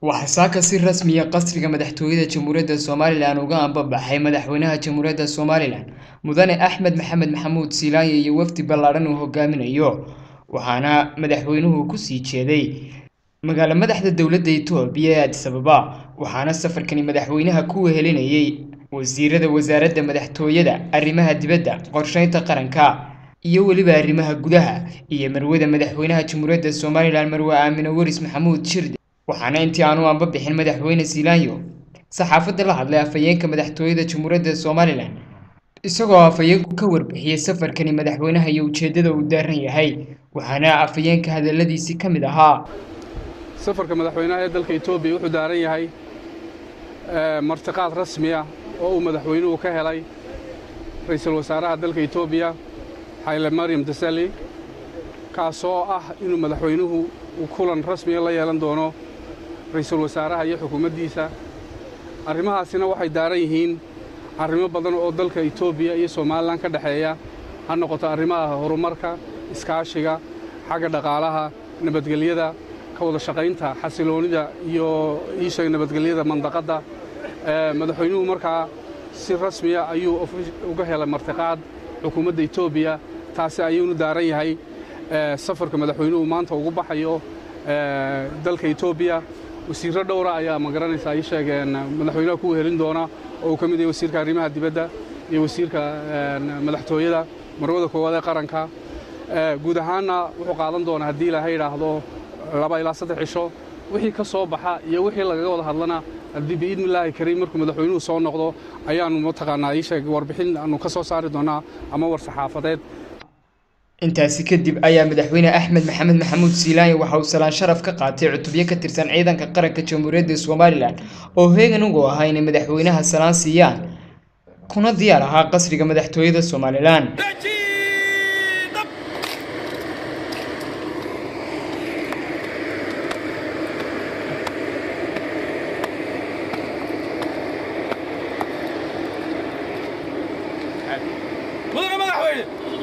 وحساك سر رسمي قصر مدحتوية جمهورية الصوماليلان وقام ببحي مدحوينها جمهورية الصوماليلان مدن أحمد محمد محمود سيلاي وفد بلارن وهجامين أيوه وحنا مدحوينه كسي جدي مقال مدحت الدولة إثيوبيا أديس أبابا وحنا السفر كان مدحوينها كوه هلينيي وزارة مدحتوية أرمها دبدة قرشين تقرنكا iyo waliba arrimaha gudaha iyo marwada madaxweynaha Jamhuuriyadda Soomaaliland Marwe Aamina Waris Maxamuud Shirde waxaana intii aanu aanba bixin madaxweyne Siilaanyo saxaafadda la hadlay afayeenka madaxtooyada Jamhuuriyadda Soomaaliland isagoo afayeenku ka warbixiyay safarkani madaxweynaha iyo ujeedada uu daaran yahay waxaana afayeenka hadaladiisi kamid ahaa safarka madaxweynaha ee dalka Itoobiya wuxuu daaran yahay martiqaad rasmi ah oo uu madaxweynuhu ka helay ra'iisul wasaaraha dalka Itoobiya Haile Mariam Desalegn kaasoo ah inuu madaxweynuhu uu kulan rasmi ah la yeelan doono ra'iisul wasaaraha iyo xukuumaddiisa arrimahaasina waxay daaran yihiin arrimo badan oo dalka Itoobiya iyo Soomaaliland ka dhaxeeya ha noqoto arrimaha horumarka iskaashiga xagga dhaqaalaha nabadgelyada ka wada shaqaynta xasiloonida iyo isha nabadgelyada mandaqada madaxweynuhu markaa si rasmi ah ayuu uga helay martiqaad xukuumadda Itoobiya taasi ayuu daaran yahay safarka madaxweynuhu maanta ugu baxayo dalka Itoobiya wasiirro dhowr ah ayaa magaranaysa ay sheegeen madaxweynaha ku helin doona oo uu kamid yahay wasiirka arrimaha dibadda iyo wasiirka madaxtooyada marwada koowaad ee qaranka guud ahaanna wuxuu qaadan doonaa haddii la yiraahdo 2 ilaa 3 cisho wixii ka soo baxa iyo wixii laga wada hadlana haddii biidnillaahi kariim markuu madaxweynuhu soo noqdo ayaanu mataqaanaa ay sheeg warbixin aanu ka soo saari doonaa ama war saxaafadeed intaasi kadib ayaa madaxweyne Axmed Maxamed Maxamuud Siilaanyo waxa uu salaan sharaf ka qaatay cutubyo ka tirsan ciidanka qaranka Jamhuuriyadda Soomaaliland oo heegan ugu ahaa in madaxweynaha salaan siiyaan kuna diyaar ahaa qasriga madaxtooyada Soomaaliland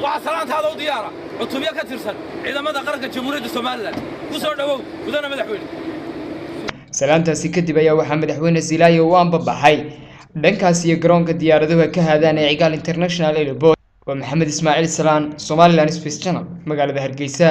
وعسلان هذا وديارة عطوبيا كترسل إذا ماذا قرق الجمهورية الصومالية وصور دو ودنا مدحوين سلامتاسي kadib ayaa waxa madaxweyne Siilaanyo uu anbabaxay dhankaas iyo garoonka diyaaradaha ka hadaan ee Cigaal International Airport waa Maxamed Ismaaciil Salaan Somaliland Space Channel magaalada Hargeysa